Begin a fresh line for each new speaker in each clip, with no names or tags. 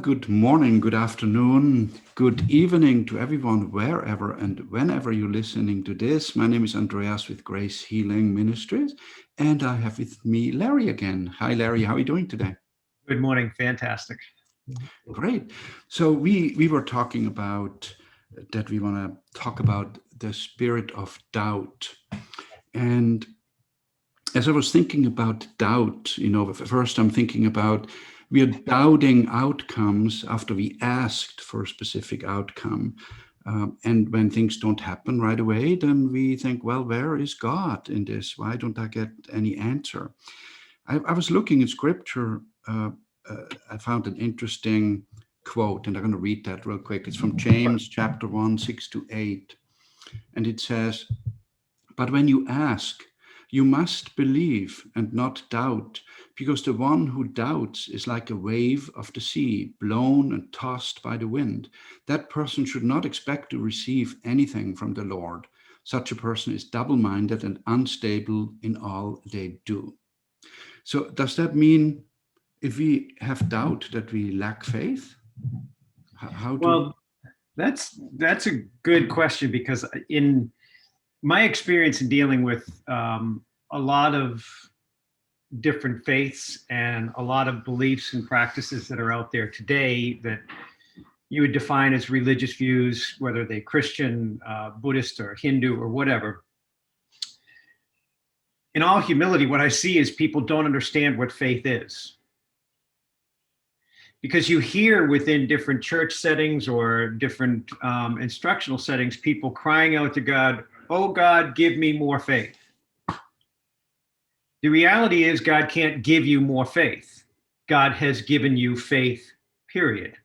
good morning, good afternoon, good evening to everyone, wherever and whenever you're listening to this. My name is Andreas with Grace Healing Ministries, and I have with me Larry again. Hi, Larry. How are you doing today?
Good morning. Fantastic.
Great. So we were talking about that we want to talk about the spirit of doubt. And as I was thinking about doubt, first I'm thinking about we are doubting outcomes after we asked for a specific outcome. And when things don't happen right away, then we think, well, where is God in this? Why don't I get any answer? I was looking in scripture. I found an interesting quote, and I'm going to read that real quick. It's from James chapter 1, 6-8. And it says, "But when you ask, you must believe and not doubt, because the one who doubts is like a wave of the sea, blown and tossed by the wind. That person should not expect to receive anything from the Lord. Such a person is double-minded and unstable in all they do." So does that mean if we have doubt that we lack faith?
That's a good question, because in my experience in dealing with a lot of different faiths and a lot of beliefs and practices that are out there today that you would define as religious views, whether they're Christian, Buddhist, or Hindu, or whatever. In all humility, what I see is people don't understand what faith is. Because you hear within different church settings or different instructional settings, people crying out to God, "Oh God, give me more faith." The reality is God can't give you more faith. God has given you faith, period.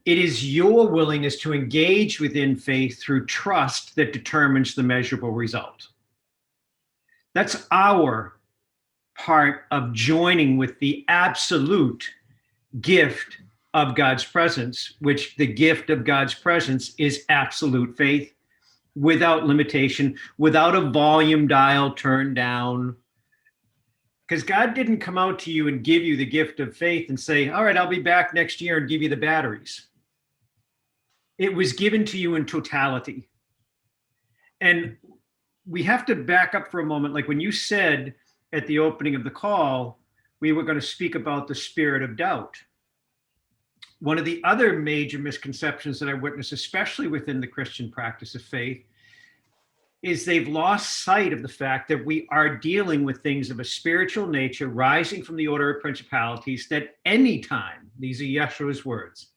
It is your willingness to engage within faith through trust that determines the measurable result. That's our part of joining with the absolute gift of God's presence, which the gift of God's presence is absolute faith, without limitation, without a volume dial turned down. Because God didn't come out to you and give you the gift of faith and say, "All right, I'll be back next year and give you the batteries." It was given to you in totality. And we have to back up for a moment. Like when you said at the opening of the call, we were going to speak about the spirit of doubt. One of the other major misconceptions that I witness, especially within the Christian practice of faith, is they've lost sight of the fact that we are dealing with things of a spiritual nature rising from the order of principalities, that anytime, these are Yeshua's words,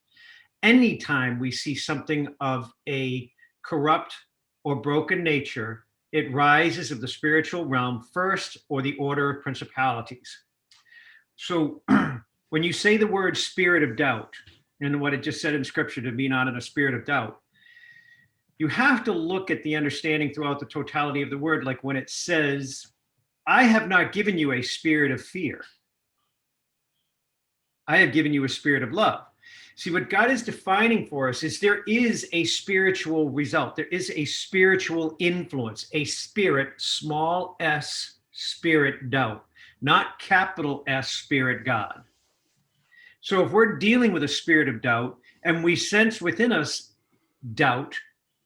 anytime we see something of a corrupt or broken nature, it rises of the spiritual realm first, or the order of principalities. So when you say the word spirit of doubt, and what it just said in scripture, to be not in a spirit of doubt, you have to look at the understanding throughout the totality of the word. Like when it says, "I have not given you a spirit of fear. I have given you a spirit of love." See, what God is defining for us is there is a spiritual result. There is a spiritual influence, a spirit, small s, spirit doubt, not capital S, spirit God. So if we're dealing with a spirit of doubt and we sense within us doubt,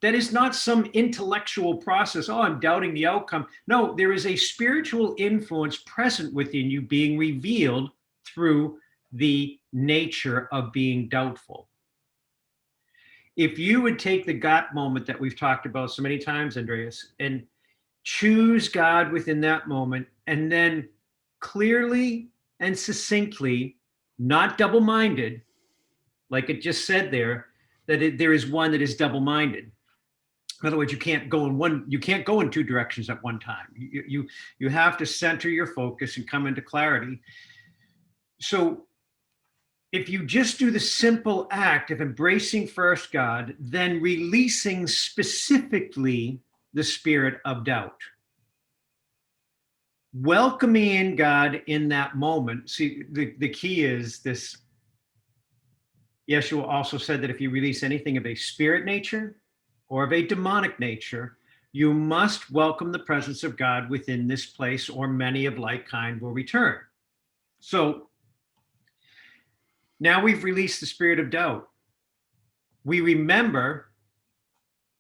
that is not some intellectual process. "Oh, I'm doubting the outcome." No, there is a spiritual influence present within you being revealed through the nature of being doubtful. If you would take the God moment that we've talked about so many times, Andreas, and choose God within that moment, and then clearly and succinctly, not double-minded, like it just said there, that there is one that is double-minded. In other words, you can't go in two directions at one time. You have to center your focus and come into clarity. So if you just do the simple act of embracing first God, then releasing specifically the spirit of doubt, welcoming in God in that moment. See, the key is this. Yeshua also said that if you release anything of a spirit nature or of a demonic nature, you must welcome the presence of God within this place, or many of like kind will return. So Now we've released the spirit of doubt. We remember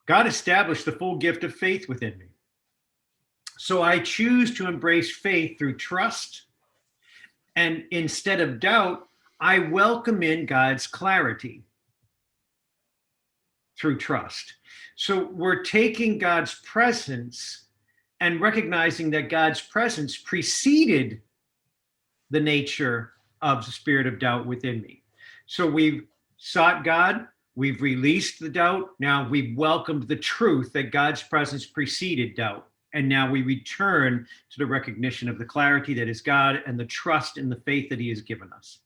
God established the full gift of faith within me. So I choose to embrace faith through trust. And instead of doubt, I welcome in God's clarity through trust. So we're taking God's presence and recognizing that God's presence preceded the nature of the spirit of doubt within me. So we've sought God, we've released the doubt, now we've welcomed the truth that God's presence preceded doubt. And now we return to the recognition of the clarity that is God and the trust in the faith that he has given us.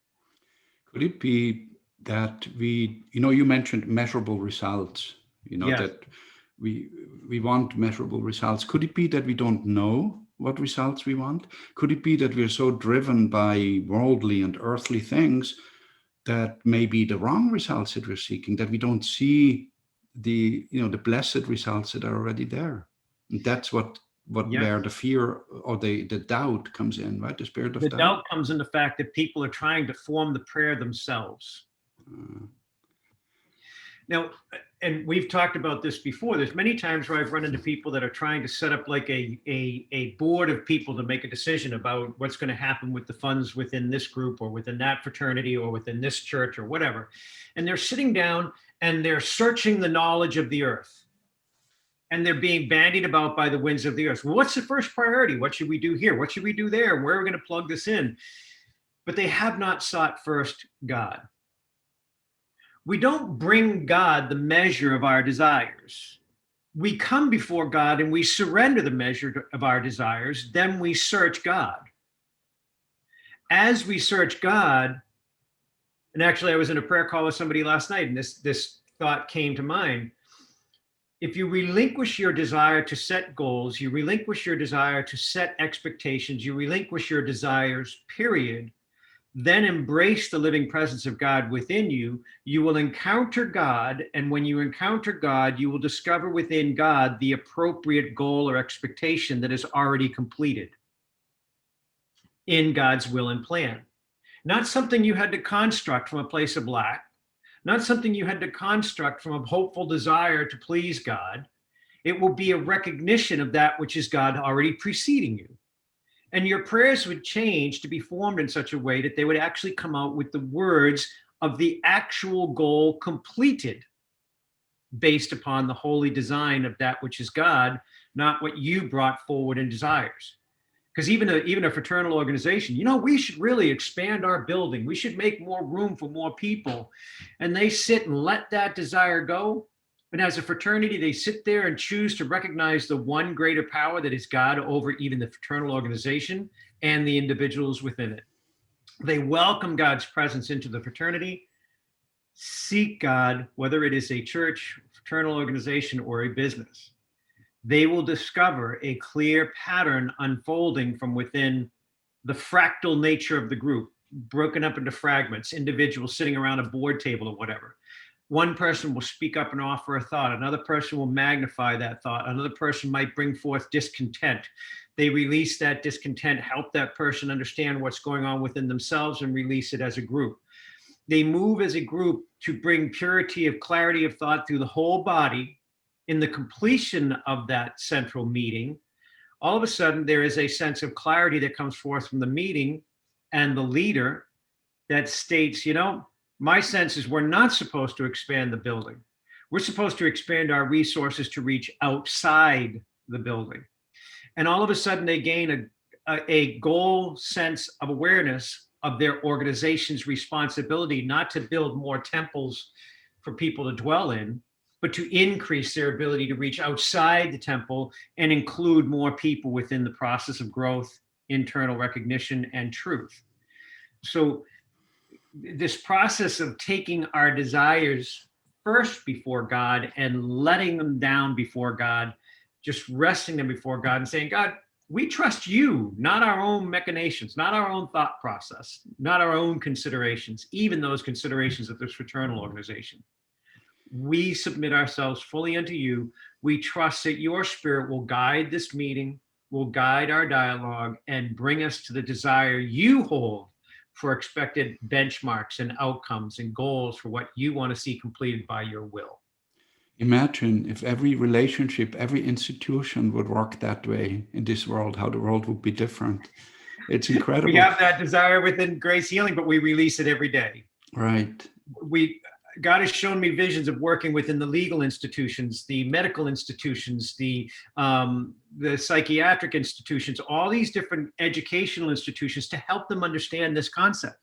Could it be that you mentioned measurable results,
Yes.
that we want measurable results. Could it be that we don't know what results we want? Could it be that we're so driven by worldly and earthly things that maybe the wrong results that we're seeking, that we don't see the blessed results that are already there? And that's where the fear or the doubt comes in, right? The spirit of doubt.
The doubt comes in the fact that people are trying to form the prayer themselves. Now, and we've talked about this before. There's many times where I've run into people that are trying to set up like a board of people to make a decision about what's going to happen with the funds within this group or within that fraternity or within this church or whatever. And they're sitting down and they're searching the knowledge of the earth. And they're being bandied about by the winds of the earth. Well, what's the first priority? What should we do here? What should we do there? Where are we going to plug this in? But they have not sought first God. We don't bring God the measure of our desires. We come before God and we surrender the measure of our desires. Then we search God. As we search God, and actually I was in a prayer call with somebody last night and this thought came to mind. If you relinquish your desire to set goals, you relinquish your desire to set expectations, you relinquish your desires, period, then embrace the living presence of God within you, you will encounter God. And when you encounter God, you will discover within God the appropriate goal or expectation that is already completed in God's will and plan. Not something you had to construct from a place of lack, not something you had to construct from a hopeful desire to please God. It will be a recognition of that which is God already preceding you. And your prayers would change to be formed in such a way that they would actually come out with the words of the actual goal completed based upon the holy design of that which is God, not what you brought forward in desires. Because even a fraternal organization, we should really expand our building. We should make more room for more people. And they sit and let that desire go. And as a fraternity, they sit there and choose to recognize the one greater power that is God over even the fraternal organization and the individuals within it. They welcome God's presence into the fraternity, seek God, whether it is a church, fraternal organization, or a business. They will discover a clear pattern unfolding from within the fractal nature of the group, broken up into fragments, individuals sitting around a board table or whatever. One person will speak up and offer a thought. Another person will magnify that thought. Another person might bring forth discontent. They release that discontent, help that person understand what's going on within themselves and release it as a group. They move as a group to bring purity of clarity of thought through the whole body. In the completion of that central meeting, all of a sudden there is a sense of clarity that comes forth from the meeting and the leader that states, my sense is we're not supposed to expand the building. We're supposed to expand our resources to reach outside the building. And all of a sudden they gain a goal sense of awareness of their organization's responsibility, not to build more temples for people to dwell in, but to increase their ability to reach outside the temple and include more people within the process of growth, internal recognition, and truth. So this process of taking our desires first before God and letting them down before God, just resting them before God and saying, God, we trust you, not our own machinations, not our own thought process, not our own considerations, even those considerations of this fraternal organization. We submit ourselves fully unto you. We trust that your spirit will guide this meeting, will guide our dialogue, and bring us to the desire you hold for expected benchmarks and outcomes and goals for what you want to see completed by your will.
Imagine if every relationship, every institution would work that way in this world, how the world would be different. It's incredible.
We have that desire within Grace Healing, but we release it every day.
Right.
God has shown me visions of working within the legal institutions, the medical institutions, the psychiatric institutions, all these different educational institutions, to help them understand this concept.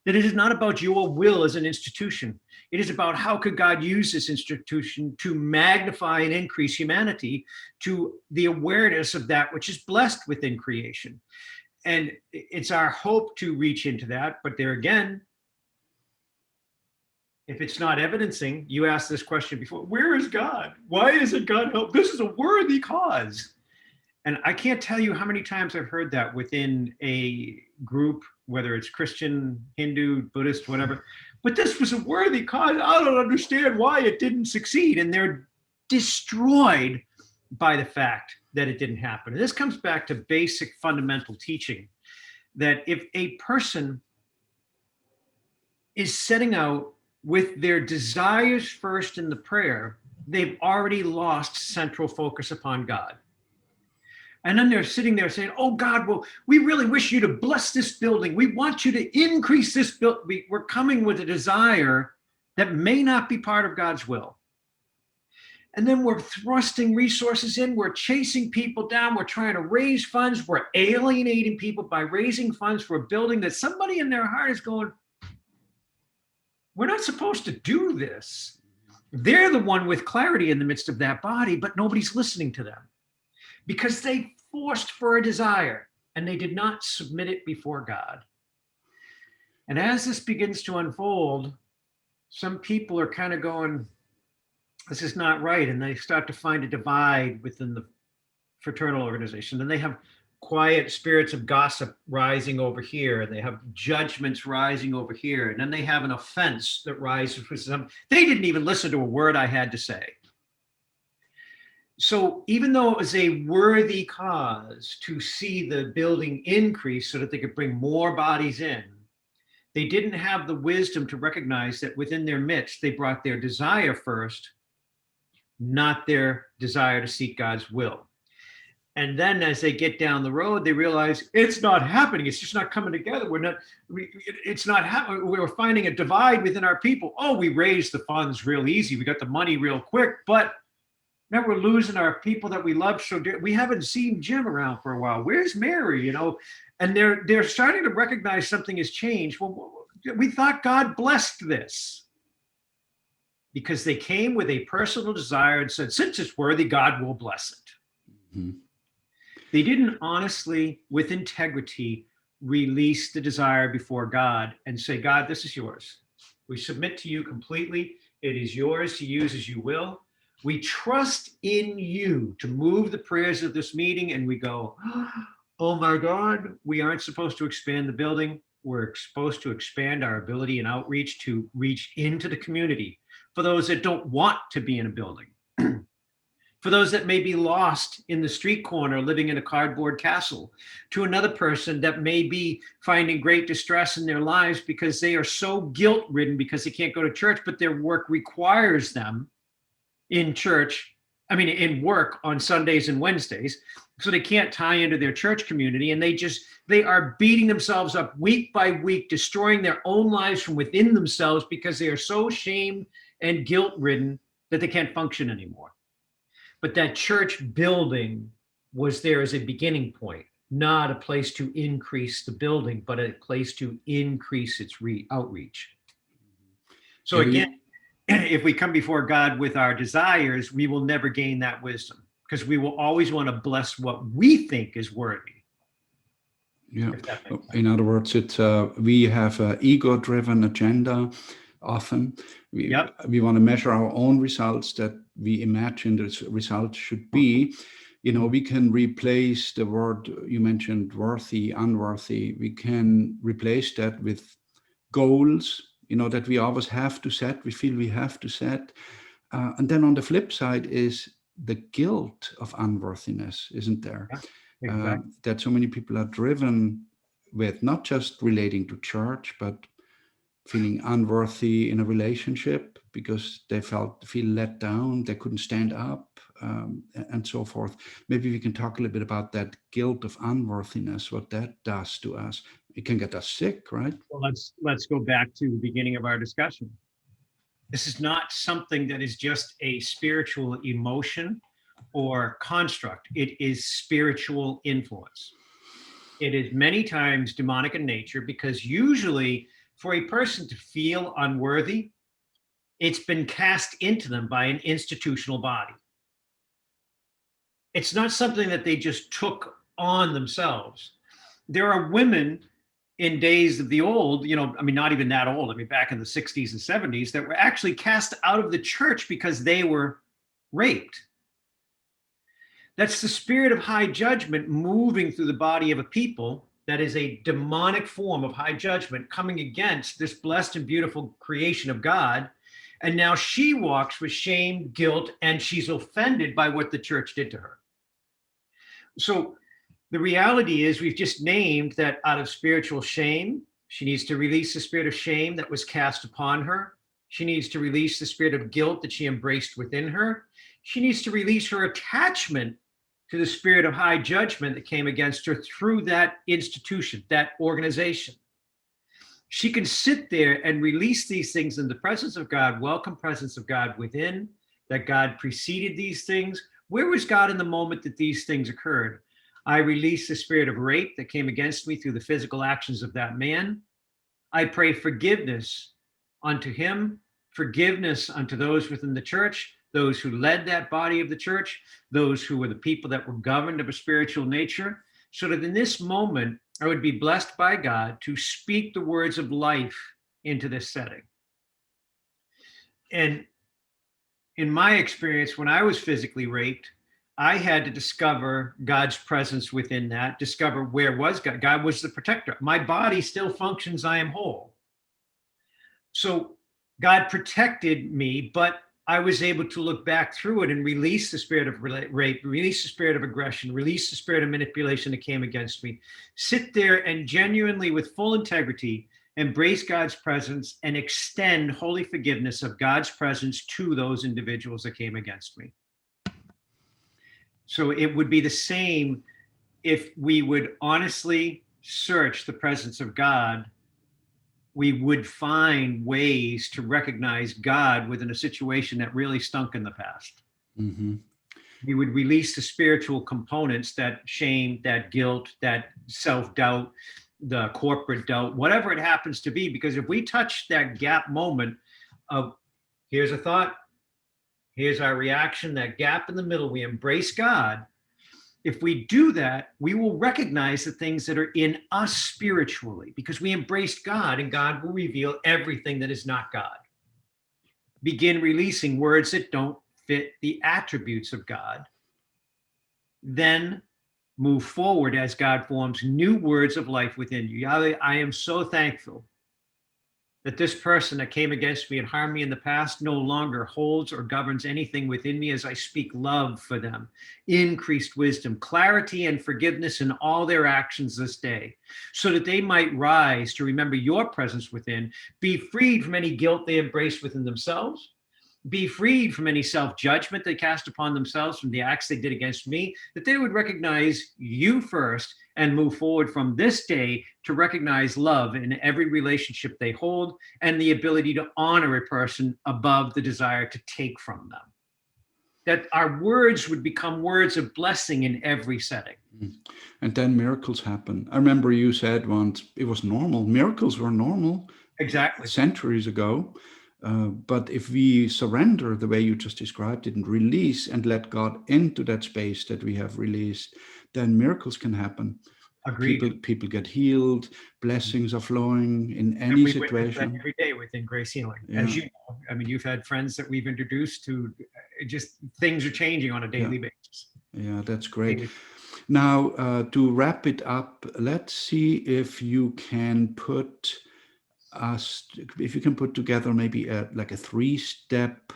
That it is not about your will as an institution. It is about how could God use this institution to magnify and increase humanity to the awareness of that which is blessed within creation. And it's our hope to reach into that. But there again, if it's not evidencing, you asked this question before, where is God? Why isn't God help? This is a worthy cause. And I can't tell you how many times I've heard that within a group, whether it's Christian, Hindu, Buddhist, whatever. But this was a worthy cause. I don't understand why it didn't succeed. And they're destroyed by the fact that it didn't happen. And this comes back to basic fundamental teaching, that if a person is setting out with their desires first in the prayer, they've already lost central focus upon God. And then they're sitting there saying, oh God, well, we really wish you to bless this building. We want you to increase this building. We're coming with a desire that may not be part of God's will. And then we're thrusting resources in. We're chasing people down. We're trying to raise funds. We're alienating people by raising funds for a building that somebody in their heart is going, we're not supposed to do this. They're the one with clarity in the midst of that body, but nobody's listening to them because they forced for a desire and they did not submit it before God. And as this begins to unfold, some people are kind of going, this is not right. And they start to find a divide within the fraternal organization. Then they have quiet spirits of gossip rising over here, and they have judgments rising over here, and then they have an offense that rises for some. They didn't even listen to a word I had to say. So even though it was a worthy cause to see the building increase so that they could bring more bodies in, they didn't have the wisdom to recognize that within their midst, they brought their desire first, not their desire to seek God's will. And then as they get down the road, they realize it's not happening. It's just not coming together. It's not happening. We're finding a divide within our people. Oh, we raised the funds real easy. We got the money real quick, but now we're losing our people that we love so dear. We haven't seen Jim around for a while. Where's Mary? And they're starting to recognize something has changed. Well, we thought God blessed this because they came with a personal desire and said, since it's worthy, God will bless it. Mm-hmm. They didn't honestly, with integrity, release the desire before God and say, God, this is yours. We submit to you completely. It is yours to use as you will. We trust in you to move the prayers of this meeting. And we go, oh my God, we aren't supposed to expand the building. We're supposed to expand our ability and outreach to reach into the community for those that don't want to be in a building. For those that may be lost in the street corner, living in a cardboard castle, to another person that may be finding great distress in their lives because they are so guilt-ridden because they can't go to church, but their work requires them in work on Sundays and Wednesdays, so they can't tie into their church community, and they are beating themselves up week by week, destroying their own lives from within themselves because they are so shamed and guilt-ridden that they can't function anymore. But that church building was there as a beginning point, not a place to increase the building, but a place to increase its outreach. So again, if we come before God with our desires, we will never gain that wisdom because we will always want to bless what we think is worthy.
Yeah. In other words, we have an ego-driven agenda. Often we want to measure our own results that we imagine the results should be. We can replace the word you mentioned, worthy, unworthy. We can replace that with goals, that we always have to set. We feel we have to set. And then on the flip side is the guilt of unworthiness, isn't there?
Yeah, exactly.
That so many people are driven with not just relating to church, but feeling unworthy in a relationship because they feel let down, they couldn't stand up, and so forth. Maybe we can talk a little bit about that guilt of unworthiness, what that does to us. It can get us sick, right?
Well, let's go back to the beginning of our discussion. This is not something that is just a spiritual emotion or construct. It is spiritual influence. It is many times demonic in nature because usually for a person to feel unworthy, it's been cast into them by an institutional body. It's not something that they just took on themselves. There are women in days of the old, I mean, not even that old, I mean, back in the 60s and 70s, that were actually cast out of the church because they were raped. That's the spirit of high judgment moving through the body of a people. That is a demonic form of high judgment coming against this blessed and beautiful creation of God. And now she walks with shame, guilt, and she's offended by what the church did to her. So the reality is we've just named that out of spiritual shame, she needs to release the spirit of shame that was cast upon her. She needs to release the spirit of guilt that she embraced within her. She needs to release her attachment to the spirit of high judgment that came against her through that institution, that organization. She can sit there and release these things in the presence of God, welcome presence of God within, that God preceded these things. Where was God in the moment that these things occurred? I release the spirit of rape that came against me through the physical actions of that man. I pray forgiveness unto him, forgiveness unto those within the church, those who led that body of the church, those who were the people that were governed of a spiritual nature, so that in this moment, I would be blessed by God to speak the words of life into this setting. And in my experience, when I was physically raped, I had to discover God's presence within that, discover where was God. God was the protector. My body still functions, I am whole. So God protected me, but I was able to look back through it and release the spirit of rape, release the spirit of aggression, release the spirit of manipulation that came against me. Sit there and genuinely, with full integrity, embrace God's presence and extend holy forgiveness of God's presence to those individuals that came against me. So it would be the same if we would honestly search the presence of God. We would find ways to recognize God within a situation that really stunk in the past. Mm-hmm. We would release the spiritual components, that shame, that guilt, that self-doubt, the corporate doubt, whatever it happens to be. Because if we touch that gap moment of here's a thought, here's our reaction, that gap in the middle, we embrace God. If we do that, we will recognize the things that are in us spiritually because we embraced God, and God will reveal everything that is not God. Begin releasing words that don't fit the attributes of God. Then move forward as God forms new words of life within you. Yahweh, I am so thankful that this person that came against me and harmed me in the past no longer holds or governs anything within me as I speak love for them, increased wisdom, clarity, and forgiveness in all their actions this day, so that they might rise to remember your presence within, be freed from any guilt they embrace within themselves, be freed from any self-judgment they cast upon themselves from the acts they did against me, that they would recognize you first and move forward from this day to recognize love in every relationship they hold and the ability to honor a person above the desire to take from them. That our words would become words of blessing in every setting.
And then miracles happen. I remember you said once it was normal. Miracles were normal.
Exactly.
Centuries ago. But if we surrender the way you just described it and release and let God into that space that we have released, then miracles can happen.
Agreed.
People get healed, blessings are flowing in any situation.
Every day within Grace Healing. Yeah. As you know, I mean, you've had friends that we've introduced to just things are changing on a daily basis.
Yeah, that's great. Now, to wrap it up, let's see if you can put together maybe like a 3-step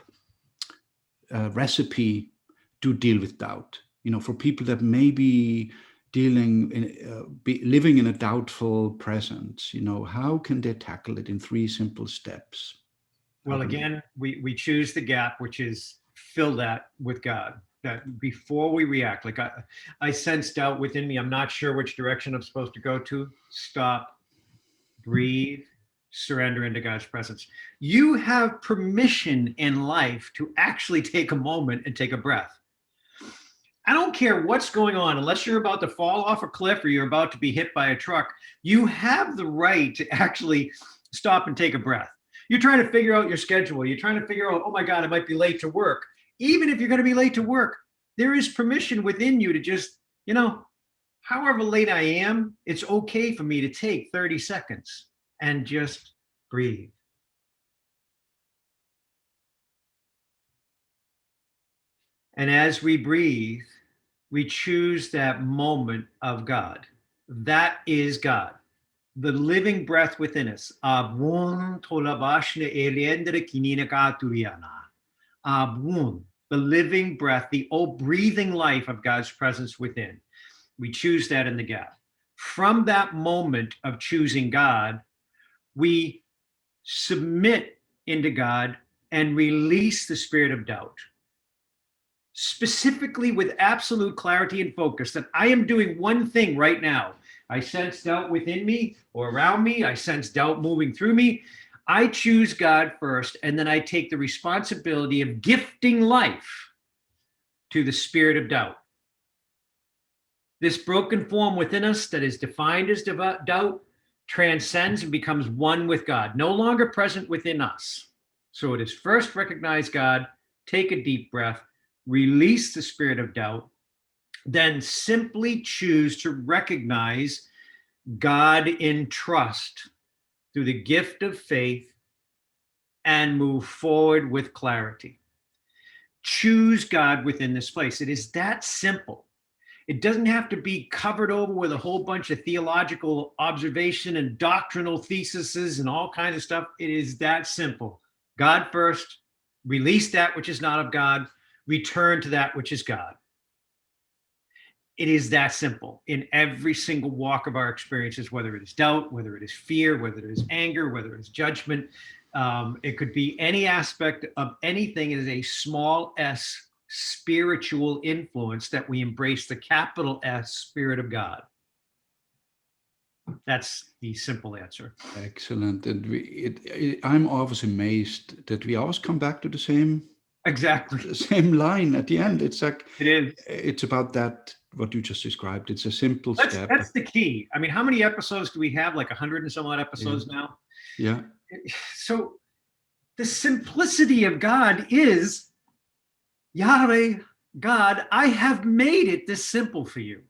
recipe to deal with doubt, for people that maybe living in a doubtful presence, how can they tackle it in 3 simple steps?
Well, again, we choose the gap, which is fill that with God. That before we react, like I sense doubt within me. I'm not sure which direction I'm supposed to go to. Stop, breathe, surrender into God's presence. You have permission in life to actually take a moment and take a breath. I don't care what's going on, unless you're about to fall off a cliff or you're about to be hit by a truck, you have the right to actually stop and take a breath. You're trying to figure out your schedule. You're trying to figure out, oh my God, I might be late to work. Even if you're going to be late to work, there is permission within you to just, however late I am, it's okay for me to take 30 seconds and just breathe. And as we breathe, we choose that moment of God. That is God, the living breath within us. The living breath, the breathing life of God's presence within. We choose that in the gap. From that moment of choosing God, we submit into God and release the spirit of doubt. Specifically with absolute clarity and focus that I am doing one thing right now. I sense doubt within me or around me. I sense doubt moving through me. I choose God first, and then I take the responsibility of gifting life to the spirit of doubt. This broken form within us that is defined as doubt transcends and becomes one with God, no longer present within us. So it is first recognize God, take a deep breath, release the spirit of doubt, then simply choose to recognize God in trust through the gift of faith and move forward with clarity. Choose God within this place. It is that simple. It doesn't have to be covered over with a whole bunch of theological observation and doctrinal theses and all kinds of stuff. It is that simple. God first, release that which is not of God, return to that which is God. It is that simple in every single walk of our experiences, whether it is doubt, whether it is fear, whether it is anger, whether it is judgment. It could be any aspect of anything. It is a small s spiritual influence that we embrace the capital S Spirit of God. That's the simple answer.
Excellent. And I'm always amazed that we always come back to the same line at the end. It's like it's about that, what you just described. It's a simple step.
That's the key. I mean, how many episodes do we have? Like 100 and some odd episodes now.
Yeah.
So the simplicity of God is, Yahweh, God, I have made it this simple for you.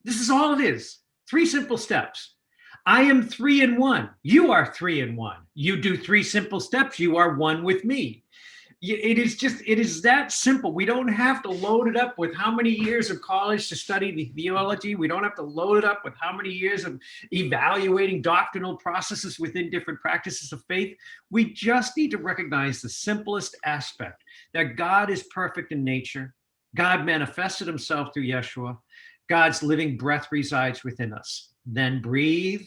This is all it is. 3 simple steps. I am 3 in 1. You are 3 in 1. You do 3 simple steps. You are one with me. It is that simple. We don't have to load it up with how many years of college to study the theology. We don't have to load it up with how many years of evaluating doctrinal processes within different practices of faith. We just need to recognize the simplest aspect, that God is perfect in nature. God manifested himself through Yeshua. God's living breath resides within us. Then breathe.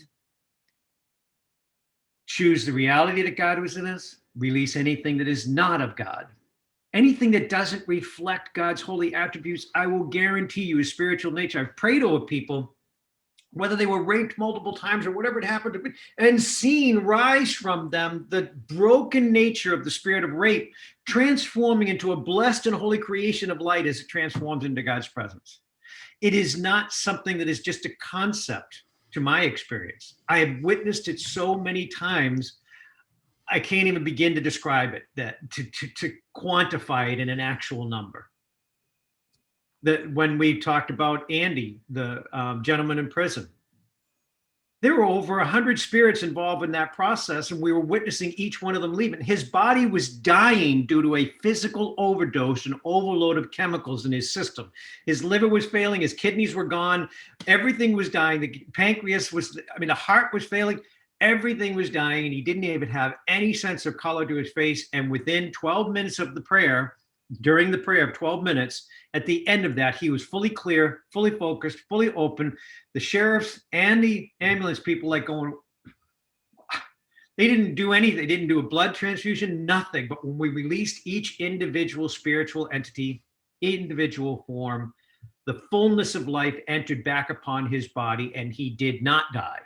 Choose the reality that God was in us. Release anything that is not of God. Anything that doesn't reflect God's holy attributes, I will guarantee you, his spiritual nature. I've prayed over people, whether they were raped multiple times or whatever it happened to be, and seen rise from them the broken nature of the spirit of rape, transforming into a blessed and holy creation of light as it transforms into God's presence. It is not something that is just a concept to my experience. I have witnessed it so many times, I can't even begin to describe it, that to quantify it in an actual number. That when we talked about Andy, the gentleman in prison, there were over 100 spirits involved in that process, and we were witnessing each one of them leaving. His body was dying due to a physical overdose and overload of chemicals in his system. His liver was failing, his kidneys were gone, everything was dying. The pancreas was, the heart was failing. Everything was dying, and he didn't even have any sense of color to his face. And within 12 minutes of the prayer, during the prayer of 12 minutes. At the end of that, he was fully clear, fully focused, fully open. The sheriffs and the ambulance people like going, they didn't do anything. They didn't do a blood transfusion, nothing. But when we released each individual spiritual entity, individual form, the fullness of life entered back upon his body, and he did not die.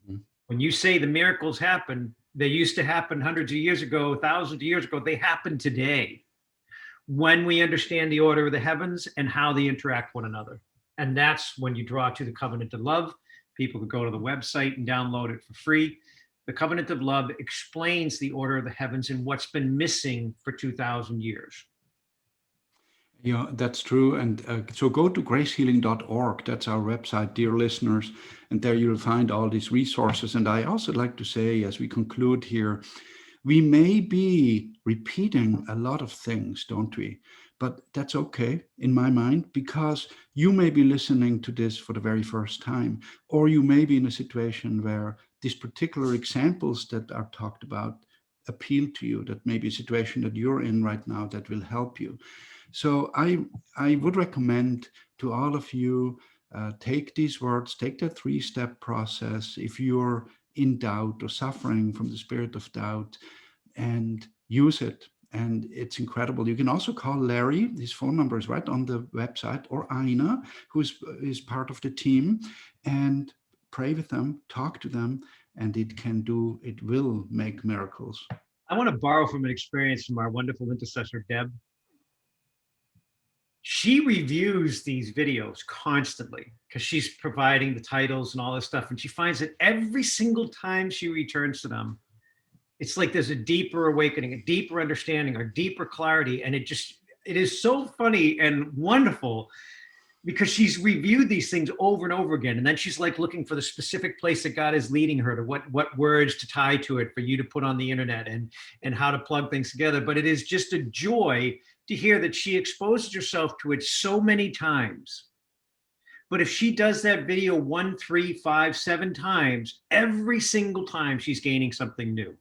Mm-hmm. When you say the miracles happen, they used to happen hundreds of years ago, thousands of years ago. They happen today when we understand the order of the heavens and how they interact one another. And that's when you draw to the Covenant of Love. People can go to the website and download it for free. The Covenant of Love explains the order of the heavens and what's been missing for 2,000 years.
Yeah, that's true. And so go to gracehealing.org. That's our website, dear listeners. And there you'll find all these resources. And I also like to say, as we conclude here, we may be repeating a lot of things, don't we? But that's okay in my mind, because you may be listening to this for the very first time, or you may be in a situation where these particular examples that are talked about appeal to you. That may be a situation that you're in right now that will help you. So I would recommend to all of you, take these words, take that 3-step process if you're in doubt or suffering from the spirit of doubt, and use it. And it's incredible. You can also call Larry. His phone number is right on the website, or Aina, who is part of the team, and pray with them, talk to them, and it will make miracles.
I want to borrow from an experience from our wonderful intercessor, Deb. She reviews these videos constantly because she's providing the titles and all this stuff. And she finds that every single time she returns to them, it's like there's a deeper awakening, a deeper understanding, or deeper clarity. And it is so funny and wonderful because she's reviewed these things over and over again. And then she's like looking for the specific place that God is leading her to, what words to tie to it for you to put on the internet, and how to plug things together. But it is just a joy to hear that she exposes herself to it so many times. But if she does that video 1, 3, 5, 7 times, every single time she's gaining something new.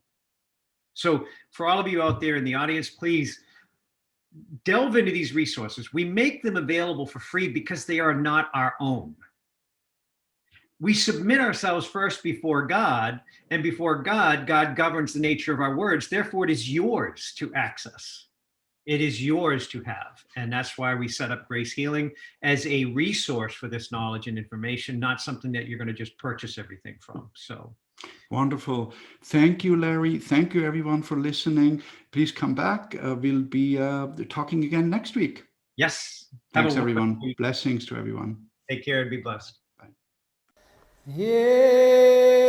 So for all of you out there in the audience, please delve into these resources. We make them available for free because they are not our own. We submit ourselves first before God, and before God, God governs the nature of our words. Therefore, it is yours to access. It is yours to have. And that's why we set up Grace Healing as a resource for this knowledge and information, not something that you're going to just purchase everything from. So
wonderful. Thank you, Larry. Thank you, everyone, for listening. Please come back. We'll be talking again next week.
Yes.
Thanks, everyone. Blessings to everyone.
Take care and be blessed.
Bye.
Yeah.